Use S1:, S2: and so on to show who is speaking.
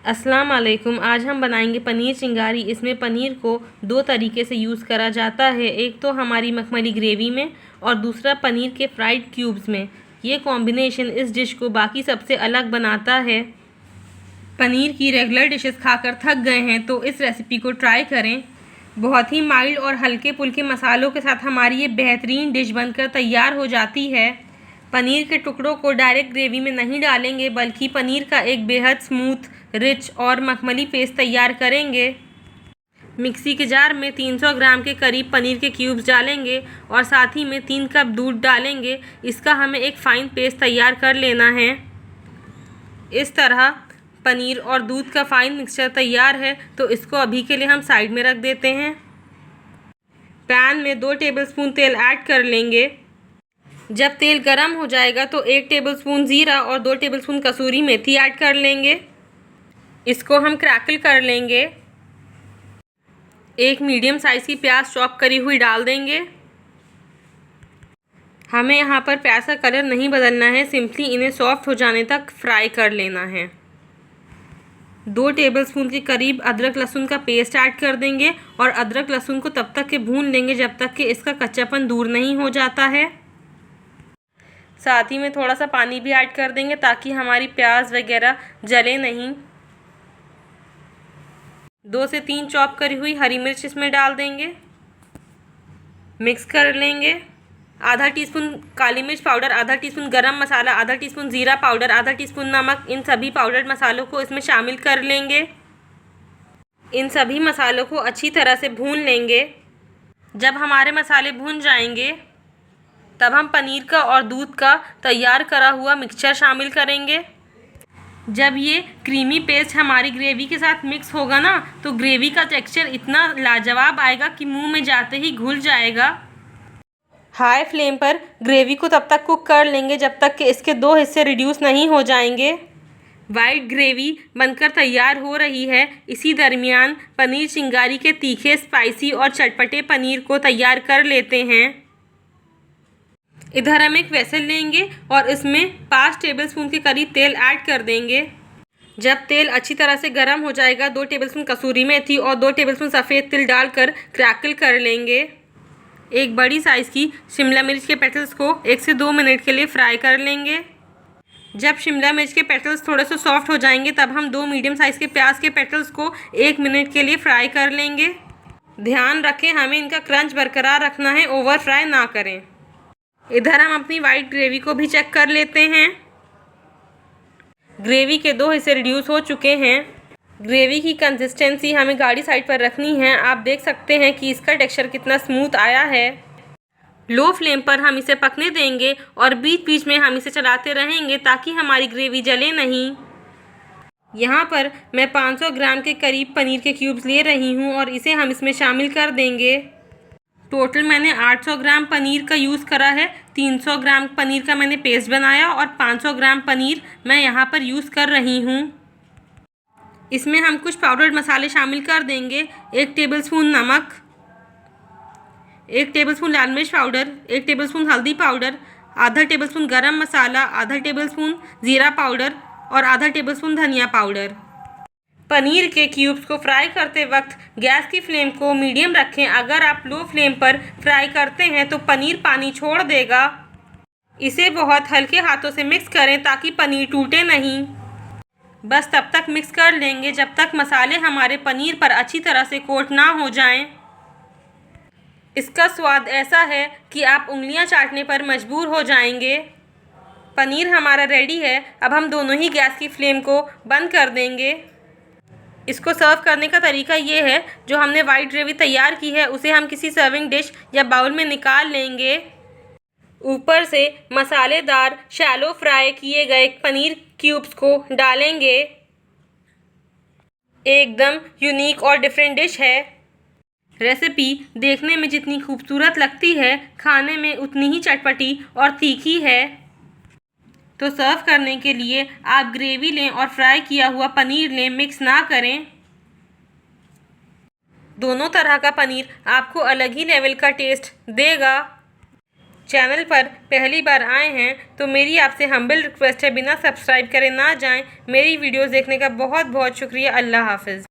S1: अस्सलाम वालेकुम। आज हम बनाएंगे पनीर चिंगारी। इसमें पनीर को दो तरीके से यूज़ करा जाता है, एक तो हमारी मखमली ग्रेवी में और दूसरा पनीर के फ्राइड क्यूब्स में। ये कॉम्बिनेशन इस डिश को बाकी सबसे अलग बनाता है। पनीर की रेगुलर डिशेस खाकर थक गए हैं तो इस रेसिपी को ट्राई करें। बहुत ही माइल्ड और हल्के फुल्के मसालों के साथ हमारी ये बेहतरीन डिश बनकर तैयार हो जाती है। पनीर के टुकड़ों को डायरेक्ट ग्रेवी में नहीं डालेंगे, बल्कि पनीर का एक बेहद स्मूथ, रिच और मखमली पेस्ट तैयार करेंगे। मिक्सी के जार में 300 ग्राम के करीब पनीर के क्यूब्स डालेंगे और साथ ही में 3 कप दूध डालेंगे। इसका हमें एक फ़ाइन पेस्ट तैयार कर लेना है। इस तरह पनीर और दूध का फ़ाइन मिक्सचर तैयार है, तो इसको अभी के लिए हम साइड में रख देते हैं। पैन में 2 टेबलस्पून तेल ऐड कर लेंगे। जब तेल गर्म हो जाएगा तो 1 टेबलस्पून ज़ीरा और 2 टेबलस्पून कसूरी मेथी ऐड कर लेंगे। इसको हम क्रैकल कर लेंगे। एक मीडियम साइज़ की प्याज चॉप करी हुई डाल देंगे। हमें यहाँ पर प्याज का कलर नहीं बदलना है, सिंपली इन्हें सॉफ्ट हो जाने तक फ्राई कर लेना है। 2 टेबलस्पून के करीब अदरक लहसुन का पेस्ट ऐड कर देंगे और अदरक लहसुन को तब तक के भून लेंगे जब तक कि इसका कच्चापन दूर नहीं हो जाता है। साथ ही में थोड़ा सा पानी भी ऐड कर देंगे ताकि हमारी प्याज वगैरह जले नहीं। 2 से 3 चॉप करी हुई हरी मिर्च इसमें डाल देंगे। मिक्स कर लेंगे। आधा टीस्पून काली मिर्च पाउडर, आधा टीस्पून गरम मसाला, आधा टीस्पून ज़ीरा पाउडर, आधा टीस्पून नमक, इन सभी पाउडर मसालों को इसमें शामिल कर लेंगे। इन सभी मसालों को अच्छी तरह से भून लेंगे। जब हमारे मसाले भून जाएंगे तब हम पनीर का और दूध का तैयार करा हुआ मिक्सचर शामिल करेंगे। जब ये क्रीमी पेस्ट हमारी ग्रेवी के साथ मिक्स होगा ना, तो ग्रेवी का टेक्सचर इतना लाजवाब आएगा कि मुंह में जाते ही घुल जाएगा। हाई फ्लेम पर ग्रेवी को तब तक कुक कर लेंगे जब तक कि इसके 2 हिस्से रिड्यूस नहीं हो जाएंगे। वाइट ग्रेवी बनकर तैयार हो रही है। इसी दरमियान पनीर चिंगारी के तीखे, स्पाइसी और चटपटे पनीर को तैयार कर लेते हैं। इधर हम एक वेसल लेंगे और इसमें 5 टेबलस्पून के करीब तेल ऐड कर देंगे। जब तेल अच्छी तरह से गर्म हो जाएगा, 2 टेबलस्पून कसूरी मेथी और 2 टेबलस्पून सफ़ेद तिल डालकर क्रैकल कर लेंगे। एक बड़ी साइज़ की शिमला मिर्च के पेटल्स को 1 से 2 मिनट के लिए फ्राई कर लेंगे। जब शिमला मिर्च के पेटल्स थोड़े से सॉफ्ट हो जाएंगे तब हम 2 मीडियम साइज़ के प्याज के पेटल्स को 1 मिनट के लिए फ्राई कर लेंगे। ध्यान रखें, हमें इनका क्रंच बरकरार रखना है, ओवर फ्राई ना करें। इधर हम अपनी वाइट ग्रेवी को भी चेक कर लेते हैं। ग्रेवी के 2 हिस्से रिड्यूस हो चुके हैं। ग्रेवी की कंसिस्टेंसी हमें गाढ़ी साइड पर रखनी है। आप देख सकते हैं कि इसका टेक्सचर कितना स्मूथ आया है। लो फ्लेम पर हम इसे पकने देंगे और बीच बीच में हम इसे चलाते रहेंगे ताकि हमारी ग्रेवी जले नहीं। यहाँ पर मैं 500 ग्राम के करीब पनीर के क्यूब्स ले रही हूँ और इसे हम इसमें शामिल कर देंगे। टोटल मैंने 800 ग्राम पनीर का यूज़ करा है। 300 ग्राम पनीर का मैंने पेस्ट बनाया और 500 ग्राम पनीर मैं यहाँ पर यूज़ कर रही हूँ। इसमें हम कुछ पाउडर्ड मसाले शामिल कर देंगे। 1 टेबलस्पून नमक, 1 टेबलस्पून लाल मिर्च पाउडर, 1 टेबलस्पून हल्दी पाउडर, आधा टेबलस्पून गरम मसाला, आधा टेबलस्पून ज़ीरा पाउडर और आधा टेबलस्पून धनिया पाउडर। पनीर के क्यूब्स को फ्राई करते वक्त गैस की फ्लेम को मीडियम रखें। अगर आप लो फ्लेम पर फ्राई करते हैं तो पनीर पानी छोड़ देगा। इसे बहुत हल्के हाथों से मिक्स करें ताकि पनीर टूटे नहीं। बस तब तक मिक्स कर लेंगे जब तक मसाले हमारे पनीर पर अच्छी तरह से कोट ना हो जाएं। इसका स्वाद ऐसा है कि आप उंगलियां चाटने पर मजबूर हो जाएंगे। पनीर हमारा रेडी है। अब हम दोनों ही गैस की फ्लेम को बंद कर देंगे। इसको सर्व करने का तरीका ये है, जो हमने वाइट ग्रेवी तैयार की है उसे हम किसी सर्विंग डिश या बाउल में निकाल लेंगे। ऊपर से मसालेदार शैलो फ्राई किए गए पनीर क्यूब्स को डालेंगे। एकदम यूनिक और डिफरेंट डिश है। रेसिपी देखने में जितनी खूबसूरत लगती है, खाने में उतनी ही चटपटी और तीखी है। तो सर्व करने के लिए आप ग्रेवी लें और फ्राई किया हुआ पनीर लें, मिक्स ना करें। दोनों तरह का पनीर आपको अलग ही लेवल का टेस्ट देगा। चैनल पर पहली बार आए हैं तो मेरी आपसे हम्बल रिक्वेस्ट है, बिना सब्सक्राइब करे ना जाएं। मेरी वीडियोस देखने का बहुत बहुत शुक्रिया। अल्लाह हाफ़िज़।